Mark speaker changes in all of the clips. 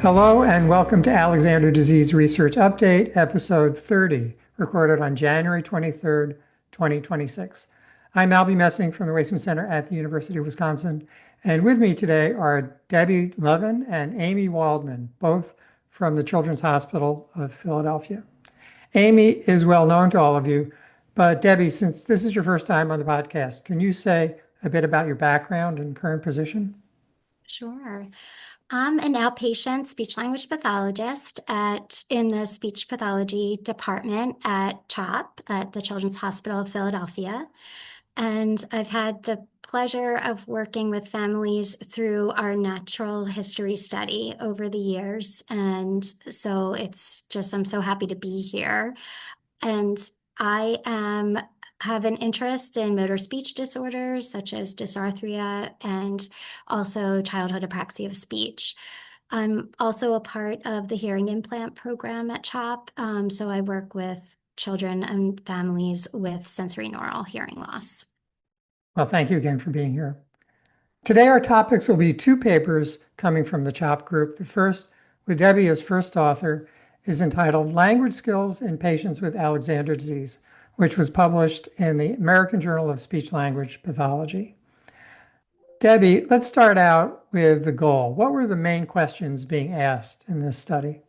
Speaker 1: Hello and welcome to Alexander Disease Research Update, episode 30, recorded on January 23rd, 2026. I'm Albie Messing from the Waisman Center at the University of Wisconsin, and with me today are Debbie Levin and Amy Waldman, both from the Children's Hospital of Philadelphia. Amy is well known to all of you, but Debbie, since this is your first time on the podcast, can you say a bit about your background and current position?
Speaker 2: Sure. I'm an outpatient speech language pathologist in the speech pathology department at CHOP at the Children's Hospital of Philadelphia. And I've had the pleasure of working with families through our natural history study over the years. And so I'm so happy to be here. And I have an interest in motor speech disorders such as dysarthria and also childhood apraxia of speech. I'm also a part of the hearing implant program at CHOP, so I work with children and families with sensorineural hearing loss.
Speaker 1: Well, thank you again for being here. Today, our topics will be two papers coming from the CHOP group. The first, with Debbie as first author, is entitled Language Skills in Patients with Alexander Disease, which was published in the American Journal of Speech Language Pathology. Debbie, let's start out with the goal. What were the main questions being asked in this study?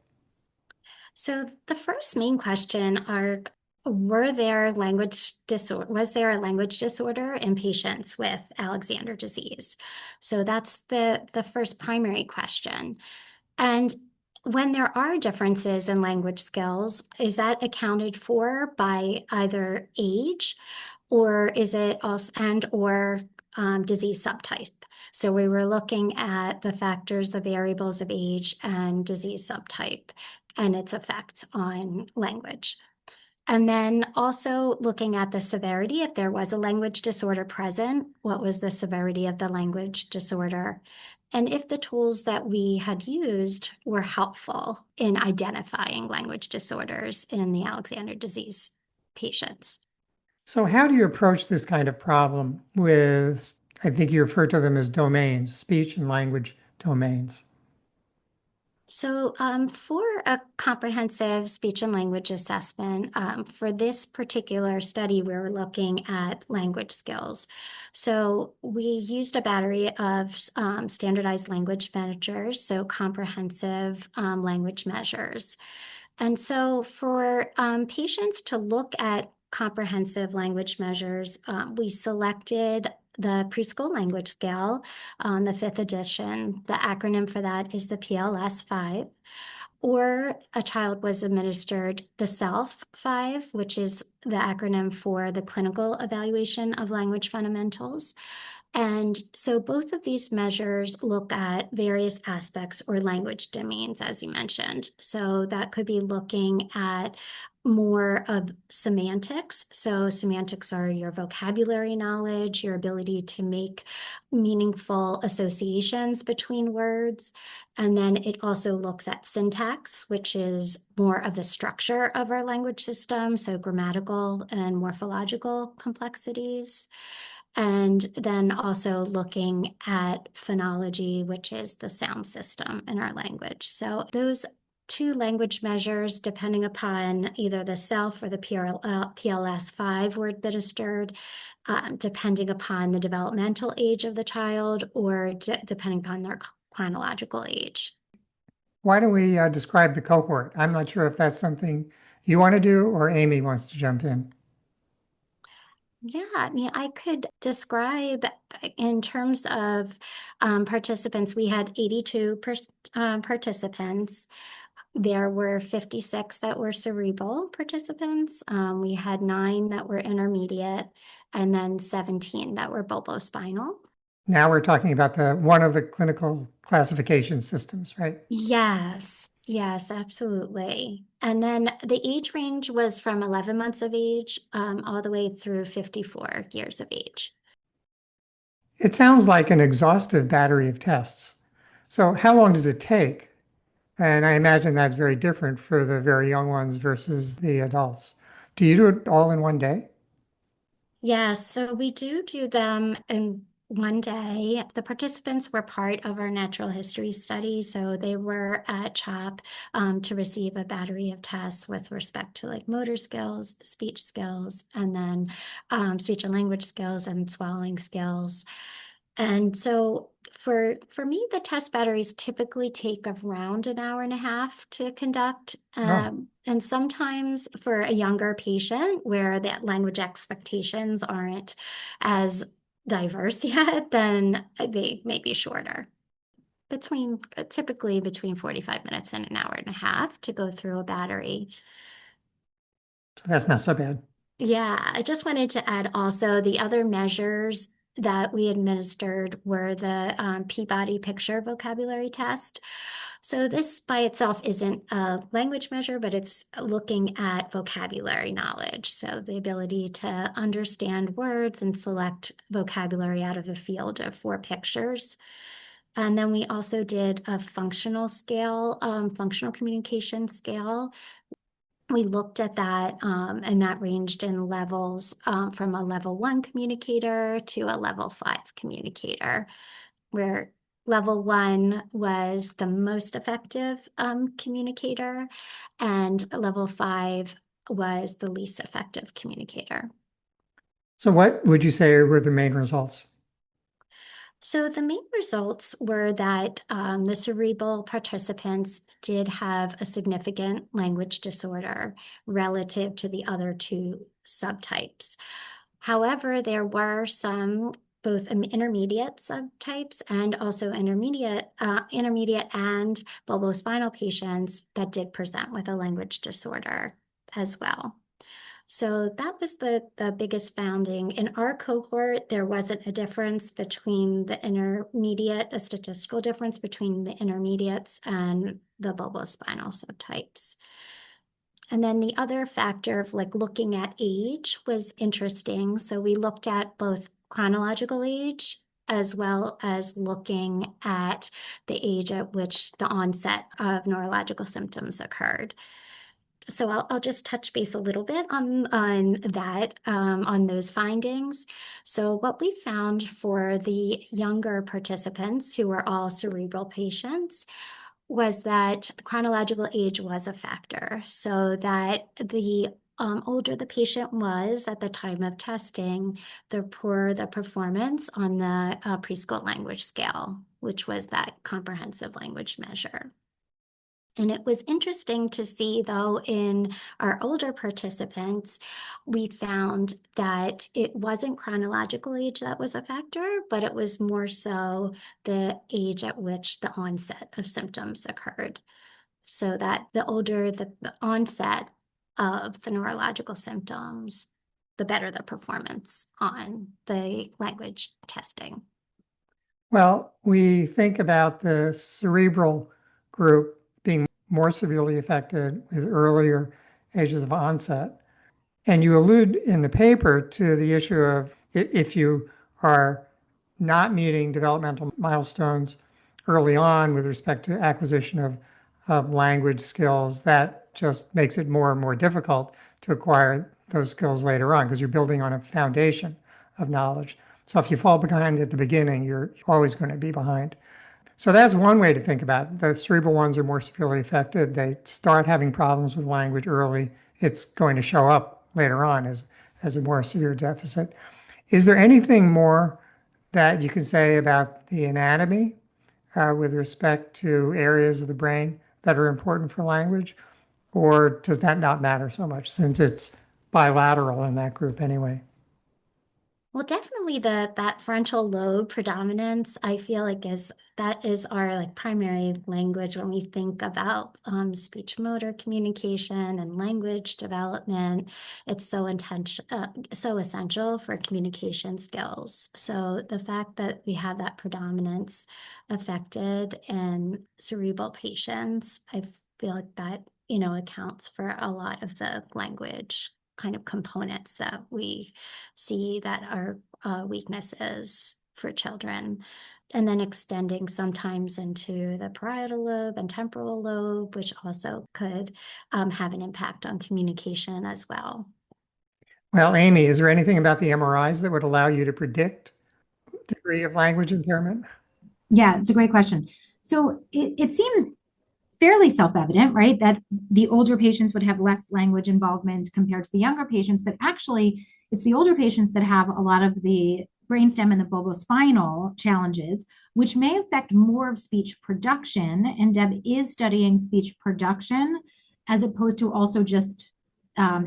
Speaker 2: So the first main question are, was there a language disorder in patients with Alexander disease? So that's the first primary question. And when there are differences in language skills, is that accounted for by either age or is it also or disease subtype? So we were looking at the factors, the variables of age and disease subtype and its effect on language. And then also looking at the severity, if there was a language disorder present, what was the severity of the language disorder? And if the tools that we had used were helpful in identifying language disorders in the Alexander disease patients.
Speaker 1: So, how do you approach this kind of problem with, I think you refer to them as domains, speech and language domains?
Speaker 2: So for a comprehensive speech and language assessment, for this particular study, we were looking at language skills. So we used a battery of standardized language measures, so comprehensive language measures. And so for patients to look at comprehensive language measures, we selected the preschool language scale on the fifth edition. The acronym for that is the PLS-5. Or a child was administered the SELF-5, which is the acronym for the Clinical Evaluation of Language Fundamentals. And so both of these measures look at various aspects or language domains, as you mentioned. So that could be looking at more of semantics. So semantics are your vocabulary knowledge, your ability to make meaningful associations between words. And then it also looks at syntax, which is more of the structure of our language system, so grammatical and morphological complexities. And then also looking at phonology, which is the sound system in our language. So those two language measures, depending upon either the SELF or the PLS-5 were administered, depending upon the developmental age of the child or depending upon their chronological age.
Speaker 1: Why don't we describe the cohort? I'm not sure if that's something you want to do or Amy wants to jump in.
Speaker 2: Yeah, I mean, I could describe in terms of participants, we had 82 participants. There were 56 that were cerebral participants. We had 9 that were intermediate, and then 17 that were bulbospinal.
Speaker 1: Now we're talking about one of the clinical classification systems, right?
Speaker 2: Yes, absolutely. And then the age range was from 11 months of age all the way through 54 years of age.
Speaker 1: It sounds like an exhaustive battery of tests. So how long does it take? And I imagine that's very different for the very young ones versus the adults. Do you do it all in one day?
Speaker 2: Yeah, so we do them in one day. The participants were part of our natural history study, so they were at CHOP to receive a battery of tests with respect to like motor skills, speech skills, and then speech and language skills and swallowing skills. And so for me, the test batteries typically take around an hour and a half to conduct.
Speaker 1: Oh,
Speaker 2: And sometimes for a younger patient where that language expectations aren't as diverse yet, then they may be shorter. Typically between 45 minutes and an hour and a half to go through a battery.
Speaker 1: so that's not so bad.
Speaker 2: Yeah, I just wanted to add also the other measures that we administered were the Peabody Picture Vocabulary Test. So this by itself isn't a language measure, but it's looking at vocabulary knowledge. So the ability to understand words and select vocabulary out of a field of 4 pictures. And then we also did a functional scale, functional communication scale. We looked at that, and that ranged in levels from a level 1 communicator to a level 5 communicator, where level 1 was the most effective communicator, and level 5 was the least effective communicator.
Speaker 1: So what would you say were the main results?
Speaker 2: So the main results were that the cerebral participants did have a significant language disorder relative to the other 2 subtypes. However, there were some both intermediate subtypes and also intermediate and bulbospinal patients that did present with a language disorder as well. So that was the biggest finding. In our cohort, there wasn't a difference between the intermediate, a statistical difference between the intermediates and the bulbospinal subtypes. And then the other factor of like looking at age was interesting. So we looked at both chronological age as well as looking at the age at which the onset of neurological symptoms occurred. So I'll just touch base a little bit on that, on those findings. So what we found for the younger participants who were all cerebral patients was that chronological age was a factor. So that the older the patient was at the time of testing, the poorer the performance on the preschool language scale, which was that comprehensive language measure. And it was interesting to see, though, in our older participants, we found that it wasn't chronological age that was a factor, but it was more so the age at which the onset of symptoms occurred. So that the older the onset of the neurological symptoms, the better the performance on the language testing.
Speaker 1: Well, we think about the cerebral group being more severely affected with earlier ages of onset. And you allude in the paper to the issue of if you are not meeting developmental milestones early on with respect to acquisition of language skills, that just makes it more and more difficult to acquire those skills later on because you're building on a foundation of knowledge. So if you fall behind at the beginning, you're always going to be behind. So that's one way to think about it. The cerebral ones are more severely affected. They start having problems with language early. It's going to show up later on as a more severe deficit. Is there anything more that you can say about the anatomy with respect to areas of the brain that are important for language? Or does that not matter so much since it's bilateral in that group anyway?
Speaker 2: Well, definitely that frontal lobe predominance, I feel like that is our like primary language when we think about speech motor communication and language development. It's so essential for communication skills. So the fact that we have that predominance affected in cerebral patients, I feel like that, accounts for a lot of the language kind of components that we see that are weaknesses for children. And then extending sometimes into the parietal lobe and temporal lobe, which also could have an impact on communication as well.
Speaker 1: Well, Amy, is there anything about the MRIs that would allow you to predict degree of language impairment?
Speaker 3: Yeah, it's a great question. So it seems fairly self-evident, right, that the older patients would have less language involvement compared to the younger patients, but actually it's the older patients that have a lot of the brainstem and the bulbospinal challenges, which may affect more of speech production. And Deb is studying speech production as opposed to also just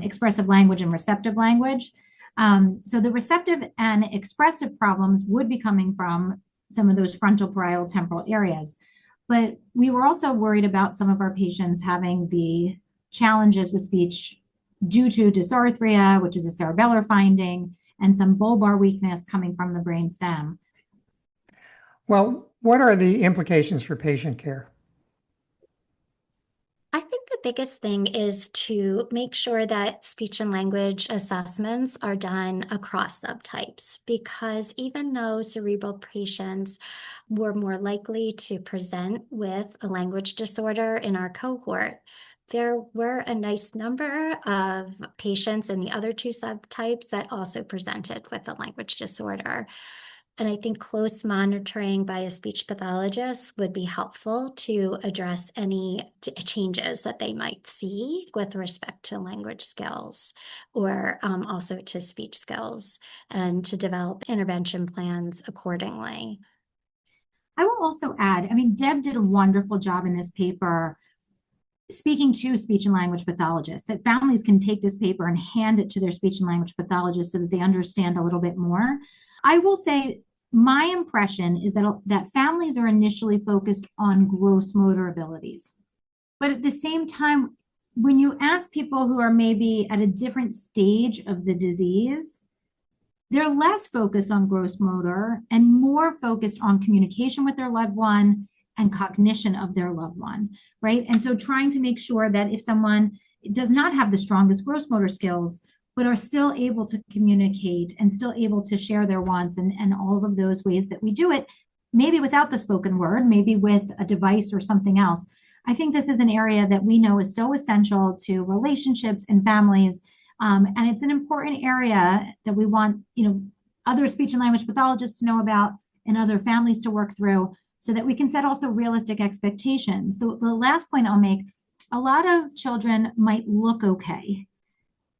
Speaker 3: expressive language and receptive language. So the receptive and expressive problems would be coming from some of those frontal parietal temporal areas. But we were also worried about some of our patients having the challenges with speech due to dysarthria, which is a cerebellar finding, and some bulbar weakness coming from the brain stem.
Speaker 1: Well, what are the implications for patient care?
Speaker 2: I think the biggest thing is to make sure that speech and language assessments are done across subtypes, because even though cerebral patients were more likely to present with a language disorder in our cohort, there were a nice number of patients in the other two subtypes that also presented with a language disorder. And I think close monitoring by a speech pathologist would be helpful to address any changes that they might see with respect to language skills or also to speech skills, and to develop intervention plans accordingly.
Speaker 3: I will also add, I mean, Deb did a wonderful job in this paper speaking to speech and language pathologists, that families can take this paper and hand it to their speech and language pathologist so that they understand a little bit more. I will say my impression is that families are initially focused on gross motor abilities. But at the same time, when you ask people who are maybe at a different stage of the disease, they're less focused on gross motor and more focused on communication with their loved one and cognition of their loved one, right? And so trying to make sure that if someone does not have the strongest gross motor skills, but are still able to communicate and still able to share their wants and all of those ways that we do it, maybe without the spoken word, maybe with a device or something else. I think this is an area that we know is so essential to relationships and families. And it's an important area that we want, other speech and language pathologists to know about and other families to work through so that we can set also realistic expectations. The last point I'll make, a lot of children might look okay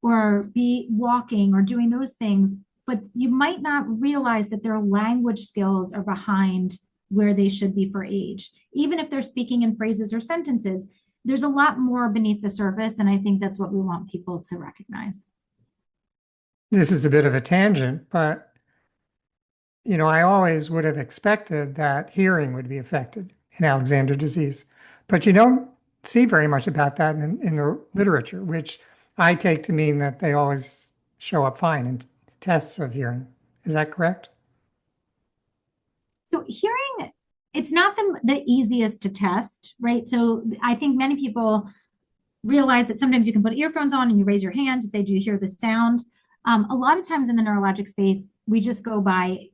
Speaker 3: or be walking or doing those things, but you might not realize that their language skills are behind where they should be for age. Even if they're speaking in phrases or sentences, there's a lot more beneath the surface, and I think that's what we want people to recognize.
Speaker 1: This is a bit of a tangent, but I always would have expected that hearing would be affected in Alexander disease, but you don't see very much about that in the literature, which I take to mean that they always show up fine in tests of hearing. Is that correct?
Speaker 3: So hearing, it's not the easiest to test, right? So I think many people realize that sometimes you can put earphones on and you raise your hand to say, do you hear the sound? A lot of times in the neurologic space, we just go by,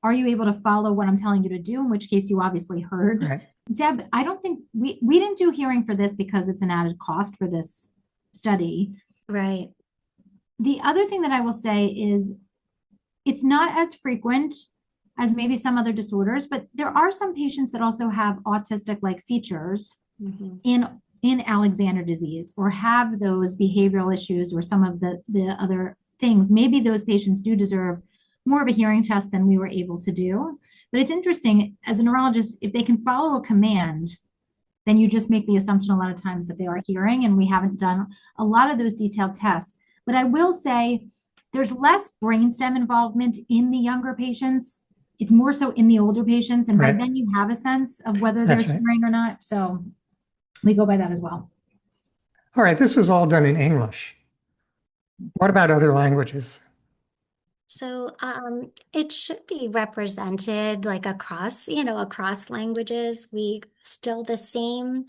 Speaker 3: are you able to follow what I'm telling you to do? In which case you obviously heard.
Speaker 1: Right.
Speaker 3: Deb, I don't think we didn't do hearing for this because it's an added cost for this study.
Speaker 2: Right.
Speaker 3: The other thing that I will say is it's not as frequent as maybe some other disorders, but there are some patients that also have autistic-like features in Alexander disease or have those behavioral issues or some of the other things. Maybe those patients do deserve more of a hearing test than we were able to do. But it's interesting, as a neurologist, if they can follow a command, then you just make the assumption a lot of times that they are hearing, and we haven't done a lot of those detailed tests. But I will say there's less brainstem involvement in the younger patients. It's more so in the older patients, and by then you have a sense of whether they're hearing or not. So we go by that as well.
Speaker 1: All right, this was all done in English. What about other languages?
Speaker 2: So it should be represented like across languages. We still the same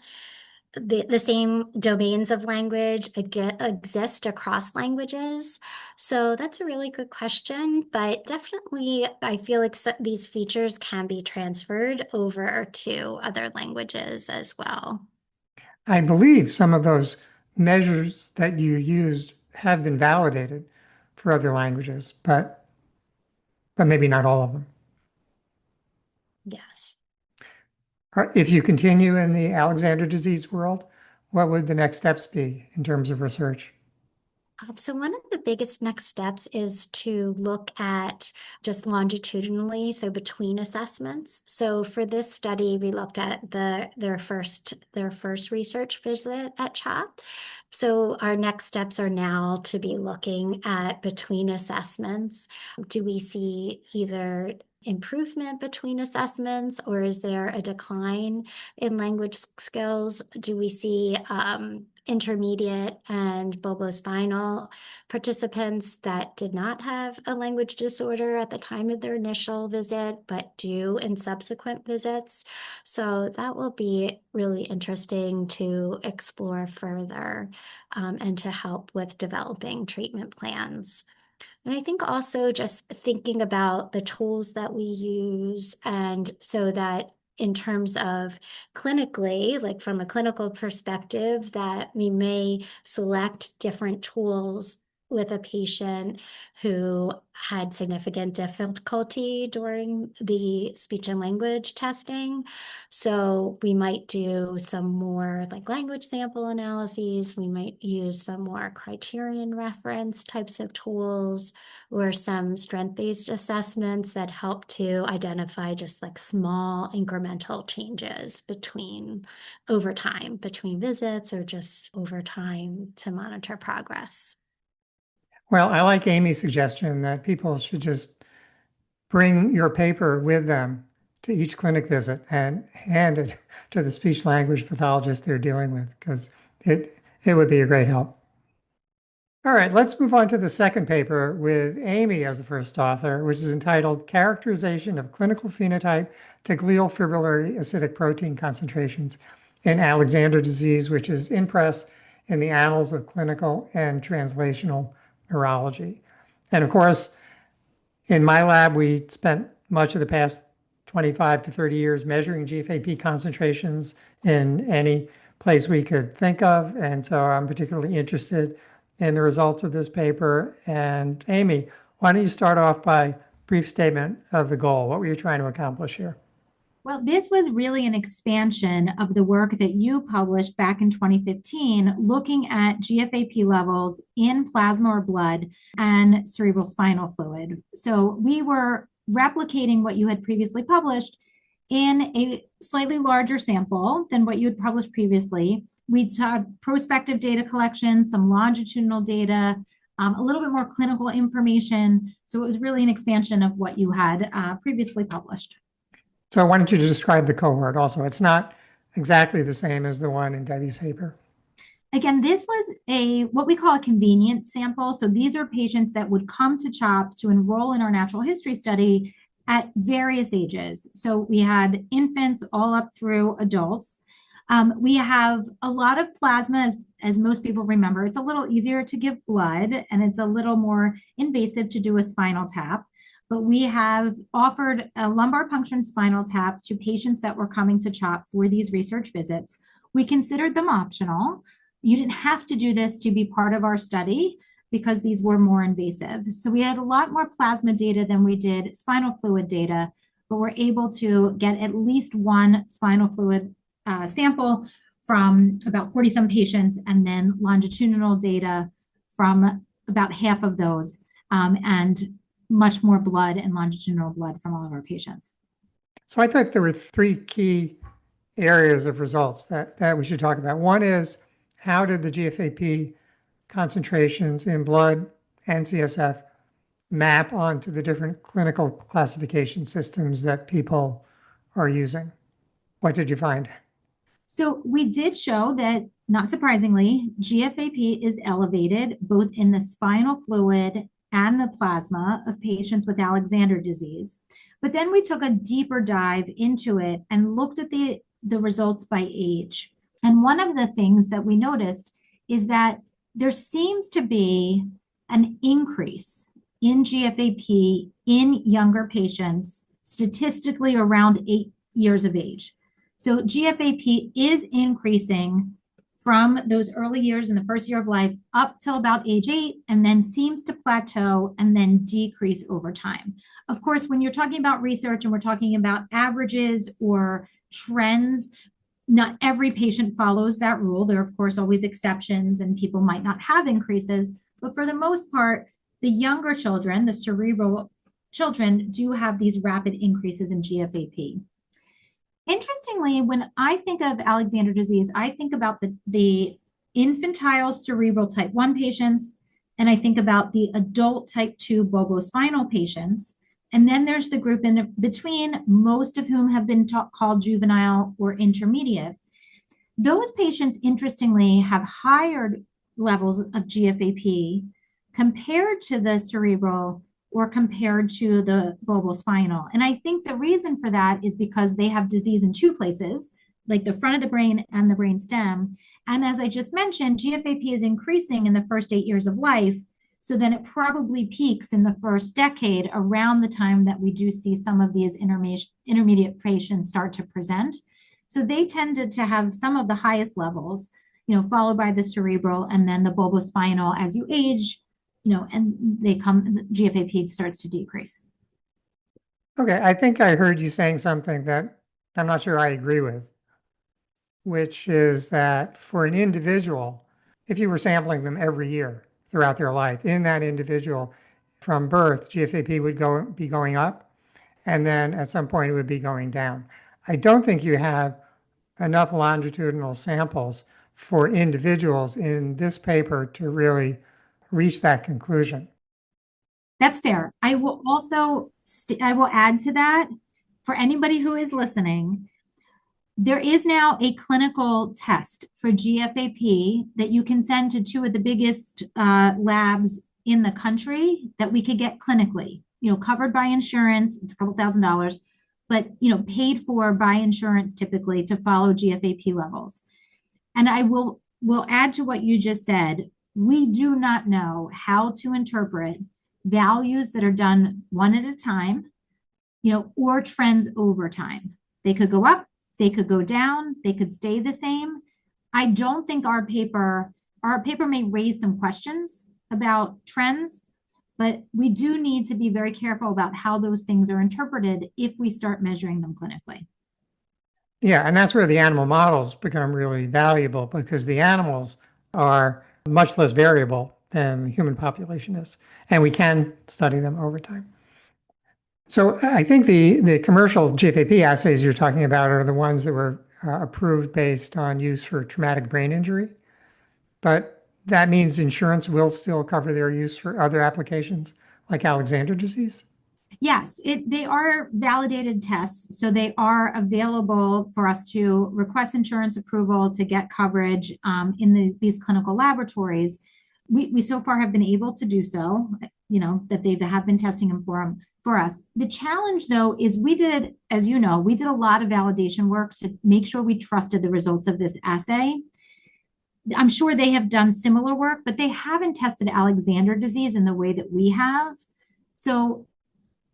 Speaker 2: domains of language exist across languages. So that's a really good question, but definitely I feel like these features can be transferred over to other languages as well.
Speaker 1: I believe some of those measures that you used have been validated for other languages, but maybe not all of them.
Speaker 2: Yes.
Speaker 1: If you continue in the Alexander disease world, what would the next steps be in terms of research?
Speaker 2: So one of the biggest next steps is to look at just longitudinally, so between assessments. So for this study, we looked at their first research visit at CHOP. So our next steps are now to be looking at between assessments. Do we see either improvement between assessments, or is there a decline in language skills? Do we see intermediate and bulbospinal participants that did not have a language disorder at the time of their initial visit, but do in subsequent visits? So that will be really interesting to explore further, and to help with developing treatment plans. And I think also just thinking about the tools that we use, and so that in terms of clinically, like from a clinical perspective, that we may select different tools with a patient who had significant difficulty during the speech and language testing. So we might do some more like language sample analyses. We might use some more criterion reference types of tools, or some strength-based assessments that help to identify just like small incremental changes over time, between visits, or just over time to monitor progress.
Speaker 1: Well, I like Amy's suggestion that people should just bring your paper with them to each clinic visit and hand it to the speech language pathologist they're dealing with, because it would be a great help. All right, let's move on to the second paper with Amy as the first author, which is entitled Characterization of Clinical Phenotype to Glial Fibrillary Acidic Protein Concentrations in Alexander Disease, which is in press in the Annals of Clinical and Translational Neurology. And of course, in my lab, we spent much of the past 25 to 30 years measuring GFAP concentrations in any place we could think of. And so I'm particularly interested in the results of this paper. And Amy, why don't you start off by a brief statement of the goal? What were you trying to accomplish here?
Speaker 3: Well, this was really an expansion of the work that you published back in 2015, looking at GFAP levels in plasma or blood and cerebral spinal fluid. So we were replicating what you had previously published in a slightly larger sample than what you had published previously. We had prospective data collection, some longitudinal data, a little bit more clinical information. So it was really an expansion of what you had previously published.
Speaker 1: So why don't you describe the cohort also? It's not exactly the same as the one in Debbie's paper.
Speaker 3: Again, this was what we call a convenience sample. So these are patients that would come to CHOP to enroll in our natural history study at various ages. So we had infants all up through adults. We have a lot of plasma, as most people remember. It's a little easier to give blood, and it's a little more invasive to do a spinal tap. But we have offered a lumbar puncture spinal tap to patients that were coming to CHOP for these research visits. We considered them optional. You didn't have to do this to be part of our study because these were more invasive. So we had a lot more plasma data than we did spinal fluid data, but we're able to get at least one spinal fluid sample from about 40 some patients, and then longitudinal data from about half of those, and much more blood and longitudinal blood from all of our patients.
Speaker 1: So I thought there were three key areas of results that we should talk about. One is, how did the GFAP concentrations in blood and CSF map onto the different clinical classification systems that people are using? What did you find?
Speaker 3: So we did show that, not surprisingly, GFAP is elevated both in the spinal fluid and the plasma of patients with Alexander disease. But then we took a deeper dive into it and looked at the results by age. And one of the things that we noticed is that there seems to be an increase in GFAP in younger patients, statistically around 8 years of age. So GFAP is increasing from those early years in the first year of life up till about age 8, and then seems to plateau and then decrease over time. Of course, when you're talking about research and we're talking about averages or trends, not every patient follows that rule. There are, of course, always exceptions, and people might not have increases. But for the most part, the younger children, the cerebral children, do have these rapid increases in GFAP. Interestingly, when I think of Alexander disease, I think about the infantile cerebral type 1 patients, and I think about the adult type 2 bulbospinal patients. And then there's the group in between, most of whom have been called juvenile or intermediate. Those patients, interestingly, have higher levels of GFAP compared to the cerebral or compared to the bulbospinal. And I think the reason for that is because they have disease in two places, like the front of the brain and the brain stem. And as I just mentioned, GFAP is increasing in the first 8 years of life. So then it probably peaks in the first decade, around the time that we do see some of these intermediate patients start to present. So they tended to have some of the highest levels, followed by the cerebral and then the bulbospinal as you age, and GFAP starts to decrease.
Speaker 1: Okay, I think I heard you saying something that I'm not sure I agree with, which is that for an individual, if you were sampling them every year throughout their life, in that individual from birth, GFAP would be going up, and then at some point it would be going down. I don't think you have enough longitudinal samples for individuals in this paper to really reach that conclusion.
Speaker 3: That's fair. I will also I will add to that, for anybody who is listening, there is now a clinical test for GFAP that you can send to two of the biggest labs in the country that we could get clinically, covered by insurance. It's a couple $1,000s, but, paid for by insurance typically to follow GFAP levels. And I will add to what you just said. We do not know how to interpret values that are done one at a time, or trends over time. They could go up, they could go down, they could stay the same. I don't think our paper may raise some questions about trends, but we do need to be very careful about how those things are interpreted if we start measuring them clinically.
Speaker 1: Yeah, and that's where the animal models become really valuable, because the animals are much less variable than the human population is, and we can study them over time. So I think the commercial GFAP assays you're talking about are the ones that were approved based on use for traumatic brain injury, but that means insurance will still cover their use for other applications like Alexander disease?
Speaker 3: Yes, they are validated tests, so they are available for us to request insurance approval to get coverage in these clinical laboratories. We so far have been able to do so, that they have been testing them for us. The challenge, though, is we did a lot of validation work to make sure we trusted the results of this assay. I'm sure they have done similar work, but they haven't tested Alexander disease in the way that we have. So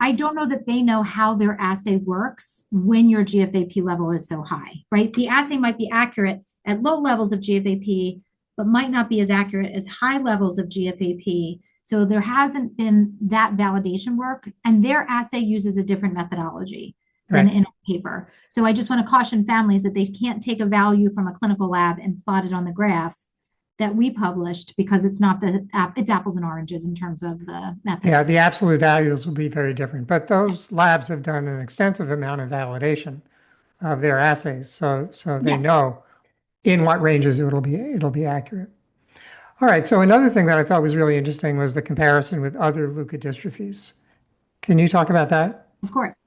Speaker 3: I don't know that they know how their assay works when your GFAP level is so high, right? The assay might be accurate at low levels of GFAP, but might not be as accurate as high levels of GFAP. So there hasn't been that validation work, and their assay uses a different methodology than in a paper. So I just want to caution families that they can't take a value from a clinical lab and plot it on the graph that we published, because it's not it's apples and oranges in terms of the methods.
Speaker 1: Yeah, the absolute values will be very different, but those labs have done an extensive amount of validation of their assays, so they know in what ranges it'll be accurate. All right, so another thing that I thought was really interesting was the comparison with other leukodystrophies. Can you talk about that?
Speaker 3: Of course.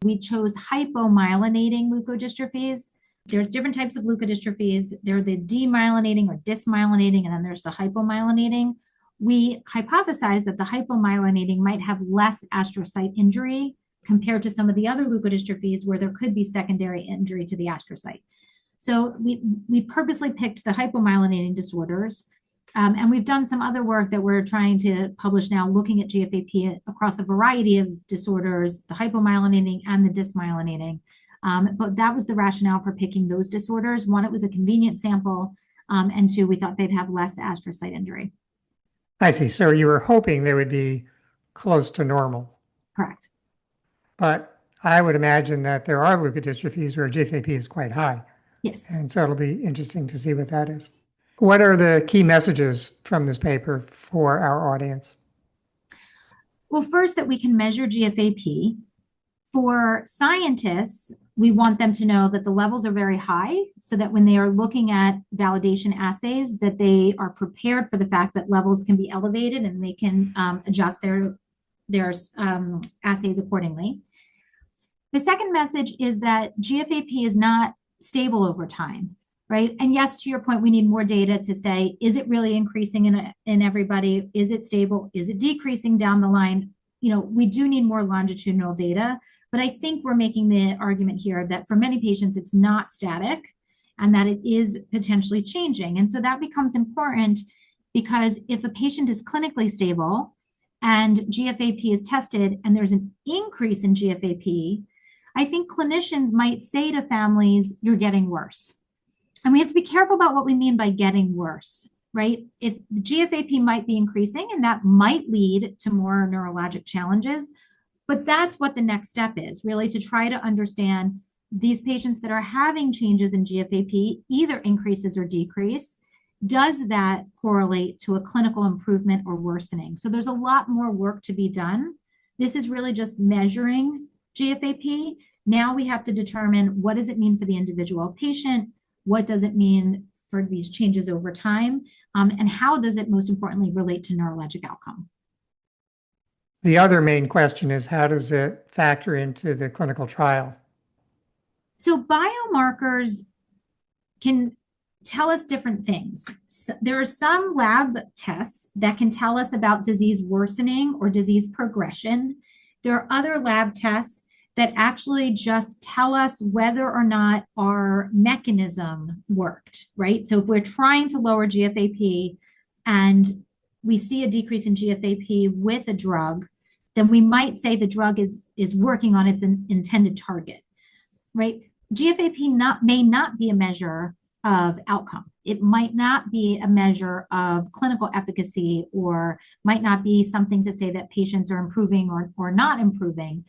Speaker 3: We chose hypomyelinating leukodystrophies. There's different types of leukodystrophies. There are the demyelinating or dysmyelinating, and then there's the hypomyelinating. We hypothesized that the hypomyelinating might have less astrocyte injury compared to some of the other leukodystrophies where there could be secondary injury to the astrocyte. So we purposely picked the hypomyelinating disorders. And we've done some other work that we're trying to publish now, looking at GFAP across a variety of disorders, the hypomyelinating and the dysmyelinating. But that was the rationale for picking those disorders. One, it was a convenient sample. And two, we thought they'd have less astrocyte injury.
Speaker 1: I see. So you were hoping they would be close to normal.
Speaker 3: Correct.
Speaker 1: But I would imagine that there are leukodystrophies where GFAP is quite high.
Speaker 3: Yes.
Speaker 1: And so it'll be interesting to see what that is. What are the key messages from this paper for our audience?
Speaker 3: Well, first, that we can measure GFAP. For scientists, we want them to know that the levels are very high so that when they are looking at validation assays, that they are prepared for the fact that levels can be elevated and they can adjust their assays accordingly. The second message is that GFAP is not stable over time, right? And yes, to your point, we need more data to say, is it really increasing in everybody? Is it stable? Is it decreasing down the line? We do need more longitudinal data, but I think we're making the argument here that for many patients, it's not static and that it is potentially changing. And so that becomes important because if a patient is clinically stable and GFAP is tested and there's an increase in GFAP, I think clinicians might say to families, you're getting worse. And we have to be careful about what we mean by getting worse, right? If the GFAP might be increasing and that might lead to more neurologic challenges, but that's what the next step is, really to try to understand these patients that are having changes in GFAP, either increases or decrease. Does that correlate to a clinical improvement or worsening? So there's a lot more work to be done. This is really just measuring GFAP. Now we have to determine what does it mean for the individual patient? What does it mean for these changes over time? And how does it most importantly relate to neurologic outcome?
Speaker 1: The other main question is, how does it factor into the clinical trial?
Speaker 3: So biomarkers can tell us different things. So there are some lab tests that can tell us about disease worsening or disease progression. There are other lab tests that actually just tell us whether or not our mechanism worked, right? So if we're trying to lower GFAP and we see a decrease in GFAP with a drug, then we might say the drug is working on its intended target, right? GFAP may not be a measure of outcome. It might not be a measure of clinical efficacy or might not be something to say that patients are improving or not improving.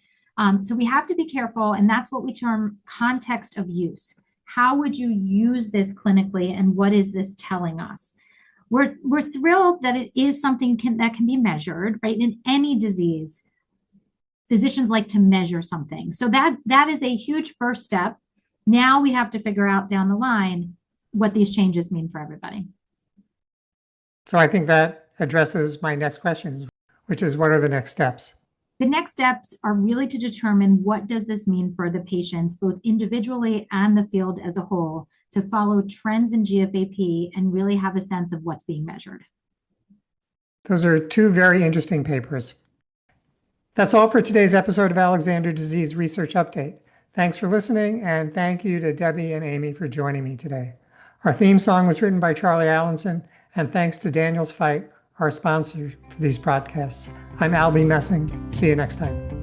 Speaker 3: So we have to be careful, and that's what we term context of use. How would you use this clinically, and what is this telling us? We're thrilled that it is something that can be measured, right? In any disease, physicians like to measure something. So that is a huge first step. Now we have to figure out down the line what these changes mean for everybody.
Speaker 1: So I think that addresses my next question, which is, what are the next steps?
Speaker 3: The next steps are really to determine what does this mean for the patients, both individually and the field as a whole, to follow trends in GFAP and really have a sense of what's being measured.
Speaker 1: Those are two very interesting papers. That's all for today's episode of Alexander Disease Research Update. Thanks for listening, and thank you to Debbie and Amy for joining me today. Our theme song was written by Charlie Allenson, and thanks to Daniel's Fight, our sponsor for these podcasts. I'm Albie Messing. See you next time.